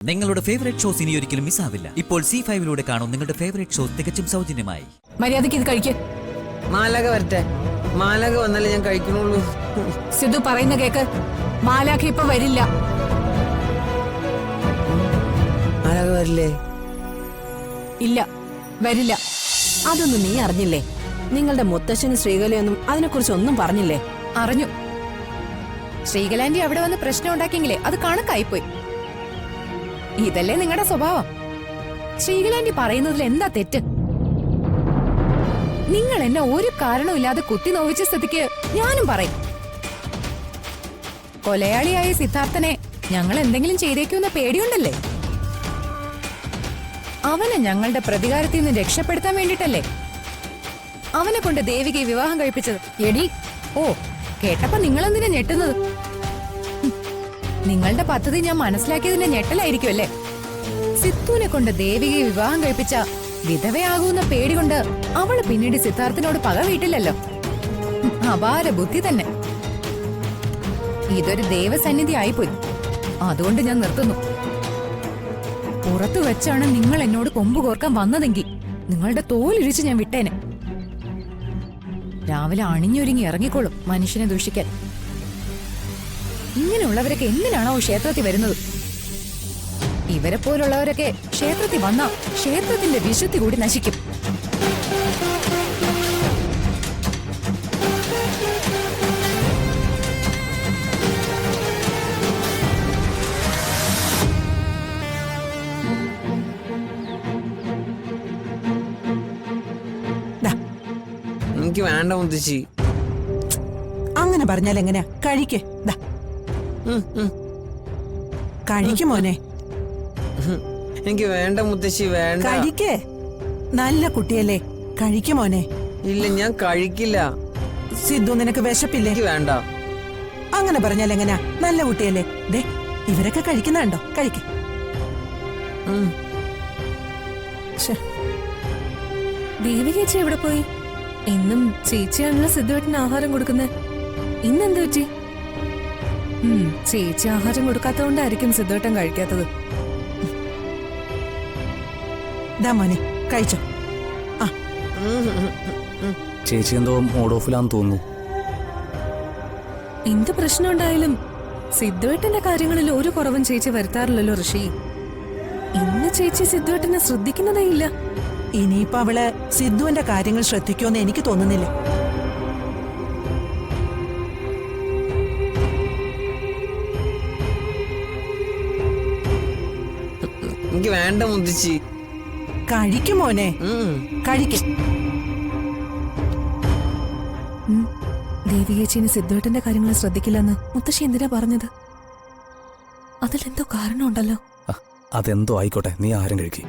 നിങ്ങളുടെ favourite shows ഇനി ഒരിക്കലും മിസ്സാവില്ല. ഇപ്പോൾ C5 കാണും നിങ്ങളുടെ ഫേവറേറ്റ് ഷോസ് തികച്ചും സൗജന്യമായി. മര്യാദയ്ക്ക് ഇത് കഴിക്ക്. മാലാക വരട്ടെ. മാലാക വന്നാലേ ഞാൻ കഴിക്കണുള്ളൂ. സിദ്ധു പറയുന്ന കേക്ക്. മാലാഖ ഇപ്പൊ വരില്ല. മാലാക വരില്ലേ? ഇല്ല, വരില്ല. അതൊന്നും നീ അറിഞ്ഞില്ലേ? നിങ്ങളുടെ മുത്തശ്ശന് ശ്രീകലയൊന്നും അതിനെക്കുറിച്ച് ഒന്നും പറഞ്ഞില്ലേ? അറിഞ്ഞു. ശ്രീകലാന്റി അവിടെ വന്ന് പ്രശ്നം ഉണ്ടാക്കിയെങ്കിലേ അത് കണക്കായിപ്പോയി. ഇതല്ലേ നിങ്ങളുടെ സ്വഭാവം. ശ്രീകലാന്റി പറയുന്നതിൽ എന്താ തെറ്റ്? നിങ്ങൾ എന്നെ ഒരു കാരണവുമില്ലാതെ കുത്തി നോവിച്ച സ്ഥിതിക്ക് ഞാനും പറയും. കൊലയാളിയായ സിദ്ധാർത്ഥനെ ഞങ്ങൾ എന്തെങ്കിലും ചെയ്തേക്കുമെന്ന പേടിയുണ്ടല്ലേ? അവനെ ഞങ്ങളുടെ പ്രതികാരത്തിൽ നിന്ന് രക്ഷപ്പെടുത്താൻ വേണ്ടിട്ടല്ലേ അവനെ കൊണ്ട് ദേവികയെ വിവാഹം കഴിപ്പിച്ചത്. എടി, ഓ കേട്ടപ്പോ നിങ്ങളെന്തിനാ ഞെട്ടുന്നത്? നിങ്ങളുടെ പദ്ധതി ഞാൻ മനസ്സിലാക്കിയതിന്റെ ഞെട്ടലായിരിക്കും അല്ലേ? സിദ്ധുവിനെ കൊണ്ട് ദേവികയെ വിവാഹം കഴിപ്പിച്ച വിധവയാകുന്ന പേടി കൊണ്ട് അവള് പിന്നീട് സിദ്ധാർത്ഥനോട് പക വീട്ടില്ലല്ലോ. അപാര ബുദ്ധി തന്നെ. ഇതൊരു ദേവസന്നിധി ആയിപ്പോയി. അതുകൊണ്ട് ഞാൻ നിർത്തുന്നു. പുറത്തു വെച്ചാണ് നിങ്ങൾ എന്നോട് കൊമ്പ് കോർക്കാൻ വന്നതെങ്കിൽ നിങ്ങളുടെ തോലിരിച്ച് ഞാൻ വിട്ടേനെ. രാവിലെ അണിഞ്ഞൊരുങ്ങി ഇറങ്ങിക്കോളും മനുഷ്യനെ ദൂഷിക്കാൻ. ഇങ്ങനെയുള്ളവരൊക്കെ എന്തിനാണോ ക്ഷേത്രത്തിൽ വരുന്നത്? ഇവരെ പോലുള്ളവരൊക്കെ ക്ഷേത്രത്തിൽ വന്നാ ക്ഷേത്രത്തിന്റെ വിശുദ്ധി കൂടി നശിക്കും. എനിക്ക് വേണ്ട മുത്തശ്ശി. അങ്ങനെ പറഞ്ഞാൽ എങ്ങനെയാ? കഴിക്ക്. കഴിക്ക് മോനെ. എനിക്ക് വേണ്ട മുത്തശ്ശി, വേണ്ട. കഴിക്ക്. നല്ല കുട്ടിയല്ലേ, കഴിക്ക് മോനെ. ഇല്ല, ഞാൻ കഴിക്കില്ല. സിദ്ധു, നിനക്ക് വിശപ്പില്ലേ? എനിക്ക് വേണ്ട. അങ്ങനെ പറഞ്ഞാൽ എങ്ങനെയാ? നല്ല കുട്ടിയല്ലേ. ദേ ഇവരൊക്കെ കഴിക്കുന്നുണ്ടോ? കഴിക്ക്. ദേവികേച്ചി എവിടെ പോയി? എന്നും ചേച്ചിയാണല്ലോ സിദ്ധുവേട്ടന് ആഹാരം കൊടുക്കുന്നത്. ഇന്നെന്ത് പറ്റി? ചേച്ചി ആഹാരം കൊടുക്കാത്തതുകൊണ്ടായിരിക്കും സിദ്ധുവേട്ടൻ കഴിക്കാത്തത്. ദാ മോനെ, കഴിച്ചോ. ചേച്ചി എന്തോ മൂഡ് ഓഫിലാന്ന് തോന്നുന്നു. എന്ത് പ്രശ്നം ഉണ്ടായാലും സിദ്ധുവേട്ടന്റെ കാര്യങ്ങളിൽ ഒരു കുറവും ചേച്ചി വരുത്താറില്ലല്ലോ ഋഷി. ഇന്ന് ചേച്ചി സിദ്ധുവേട്ടനെ ശ്രദ്ധിക്കുന്നതേ ഇല്ല. ഇനിയിപ്പോ അവള് സിദ്ധുവിന്റെ കാര്യങ്ങൾ ശ്രദ്ധിക്കുമെന്ന് എനിക്ക് തോന്നുന്നില്ല. എനിക്ക് വേണ്ട മുത്തശ്ശി. കഴിക്കും മോനെ, കഴിക്കും. ദേവികേച്ചിന് സിദ്ധുവേട്ടന്റെ കാര്യങ്ങൾ ശ്രദ്ധിക്കില്ലെന്ന് മുത്തശ്ശി എന്തിനാ പറഞ്ഞത്? അതിലെന്തോ കാരണമുണ്ടല്ലോ. അതെന്തോ ആയിക്കോട്ടെ, നീ ആരും കഴിക്കും.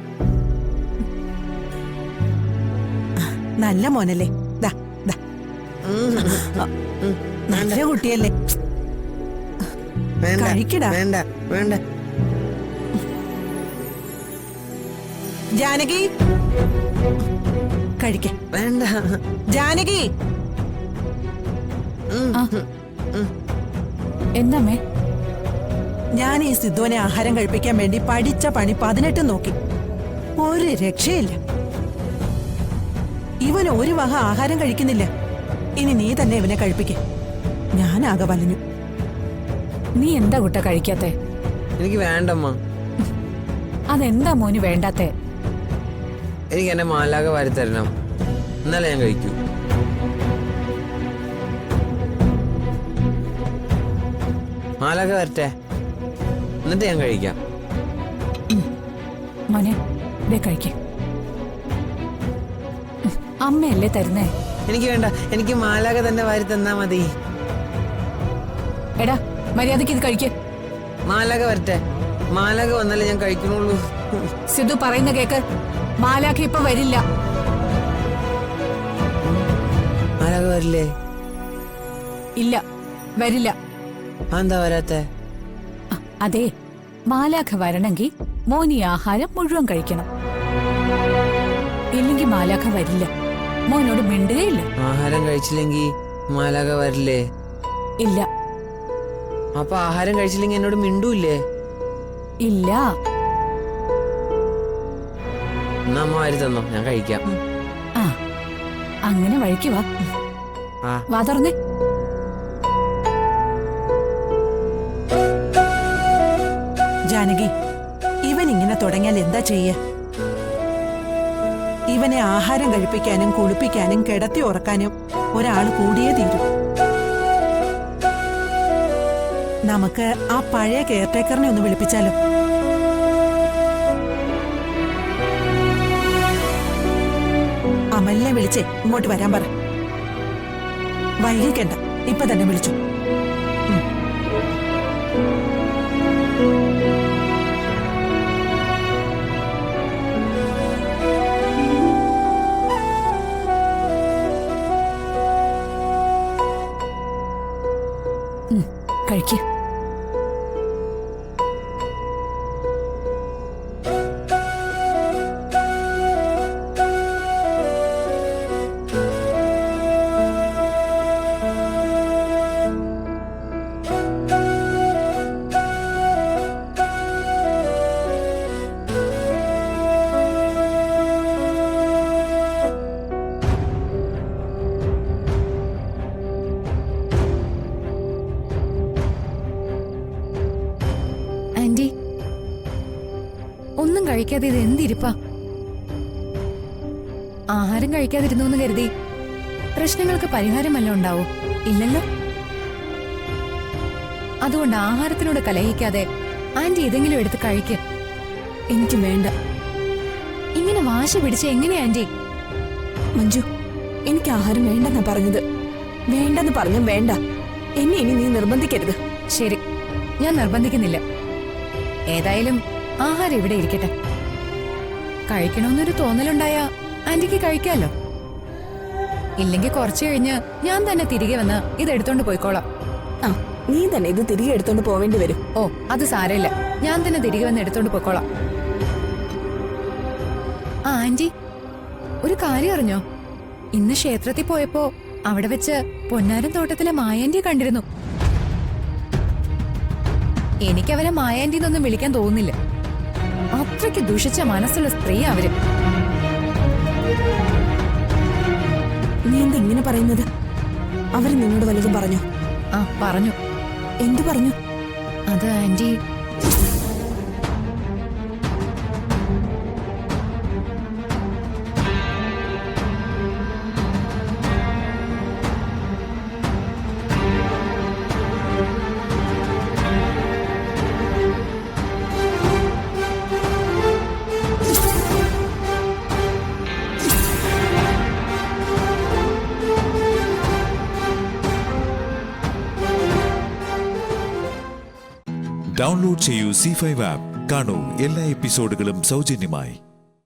നല്ല മോനല്ലേ. നല്ല കുട്ടിയല്ലേ. കഴിക്കടാ. വേണ്ട വേണ്ട. ജാനകി, കഴിക്ക. വേണ്ട ജാനകി. എന്നമ്മേ? ഞാൻ ഈ സിദ്ധുവിനെ ആഹാരം കഴിപ്പിക്കാൻ വേണ്ടി പഠിച്ച പണി 18 നോക്കി. ഒരു രക്ഷയില്ല. ഇവന് ഒരു വക ആഹാരം കഴിക്കുന്നില്ല. ഇനി നീ തന്നെ ഇവനെ കഴിപ്പിക്ക. ഞാനാകെ വലഞ്ഞു. നീ എന്താ കുട്ട കഴിക്കാത്തെ? എനിക്ക് വേണ്ടമ്മ. അതെന്താ മോന് വേണ്ടാത്തെ? എനിക്ക് എന്നെ മാലാക വാരിത്തരണം, എന്നാലേ ഞാൻ കഴിക്കൂ. മാലാക വരട്ടെ, എന്നിട്ട് ഞാൻ കഴിക്കാം. മോനെ, ദേ കഴിക്ക. അമ്മയല്ലേ തരുന്നേ? എനിക്ക് വേണ്ട, എനിക്ക് മാലാക തന്നെ വാരി തന്നാ മതി. എടാ, മര്യാദക്ക് ഇത് കഴിക്ക. മാലാക വരട്ടെ. മാലാക വന്നാലേ ഞാൻ കഴിക്കണുള്ളൂ. സിദ്ധു പറയുന്ന കേക്ക്. മാലാഖ ഇപ്പൊ വരില്ല. മാലാക വരില്ലേ? ഇല്ല, വരില്ല. എന്താ വരാത്തെ? അതെ, മാലാഖ വരണമെങ്കിൽ മോനി ആഹാരം മുഴുവൻ കഴിക്കണം. ഇല്ലെങ്കിൽ മാലാഖ വരില്ല. മോനോട് മിണ്ടുകയില്ല. ആഹാരം കഴിച്ചില്ലെങ്കിൽ മാലാക വരില്ലേ? ഇല്ല. അപ്പൊ ആഹാരം കഴിച്ചില്ലെങ്കിൽ എന്നോട് മിണ്ടൂല്ലേ? ഇല്ല. എന്നാ അമ്മ വാരി തന്നോ, ഞാൻ കഴിക്കാം. ആ അങ്ങനെ വഴിക്ക് വാ. ആ വാ തുറന്നേ. ജാനകി, ഇവൻ ഇങ്ങനെ തുടങ്ങിയാൽ എന്താ ചെയ്യ? ഇവനെ ആഹാരം കഴിപ്പിക്കാനും കുളിപ്പിക്കാനും കിടത്തി ഉറക്കാനും ഒരാൾ കൂടിയേ തീരും. നമുക്ക് ആ പഴയ കെയർടേക്കറിനെ ഒന്ന് വിളിപ്പിച്ചാലോ? അമലിനെ വിളിച്ചേ ഇങ്ങോട്ട് വരാൻ പറ. വൈകിക്കണ്ട, ഇപ്പൊ തന്നെ വിളിച്ചു. കഴിക്ക്. ആന്റി, ഒന്നും കഴിക്കാതെ ഇത് എന്തിരിപ്പാ? ആഹാരം കഴിക്കാതിരുന്നു എന്ന് കരുതി പ്രശ്നങ്ങൾക്ക് പരിഹാരമല്ല ഉണ്ടാവൂ? ഇല്ലല്ലോ. അതുകൊണ്ട് ആഹാരത്തിനോട് കലഹിക്കാതെ ആന്റി ഇതെങ്കിലും എടുത്ത് കഴിക്ക്. എനിക്ക് വേണ്ട. ഇങ്ങനെ വാശി പിടിച്ച എങ്ങനെയാ ആന്റി? മഞ്ജു, എനിക്ക് ആഹാരം വേണ്ടെന്നാ പറഞ്ഞത്. വേണ്ടെന്ന് പറഞ്ഞു വേണ്ട. എന്നെ ഇനി നീ നിർബന്ധിക്കരുത്. ശരി, ഞാൻ നിർബന്ധിക്കുന്നില്ല. ഏതായാലും ആഹാരം ഇവിടെ ഇരിക്കട്ടെ. കഴിക്കണമെന്നൊരു തോന്നലുണ്ടായ ആന്റിക്ക് കഴിക്കാമല്ലോ. ഇല്ലെങ്കിൽ കുറച്ചു കഴിഞ്ഞ് ഞാൻ തന്നെ തിരികെ വന്ന് ഇത് എടുത്തോണ്ട് പോയിക്കോളാം. ആ, നീ തന്നെ ഇത് തിരികെ എടുത്തോണ്ട് പോവേണ്ടി വരും. ഓ, അത് സാരമില്ല, ഞാൻ തന്നെ തിരികെ വന്ന് എടുത്തോണ്ട് പോയിക്കോളാം. ആ ആന്റി, ഒരു കാര്യം അറിഞ്ഞോ? ഇന്ന് ക്ഷേത്രത്തിൽ പോയപ്പോ അവിടെ വെച്ച് പൊന്നാരൻ തോട്ടത്തിലെ മായാന്റിയെ കണ്ടിരുന്നു. എനിക്കവരെ മായാന്റി എന്നൊന്നും വിളിക്കാൻ തോന്നുന്നില്ല. അത്രയ്ക്ക് ദുഷിച്ച മനസ്സുള്ള സ്ത്രീ അവര്. നീ എന്താ ഇങ്ങനെ പറയുന്നത്? അവര് നിന്നോട് വല്ലതും പറഞ്ഞോ? ആ, പറഞ്ഞു. എന്തു പറഞ്ഞു? അത് ആന്റി, ഡൗൺലോഡ് ചെയ്യൂ C5 ആപ്പ്. കാണൂ എല്ലാ എപ്പിസോഡുകളും സൗജന്യമായി.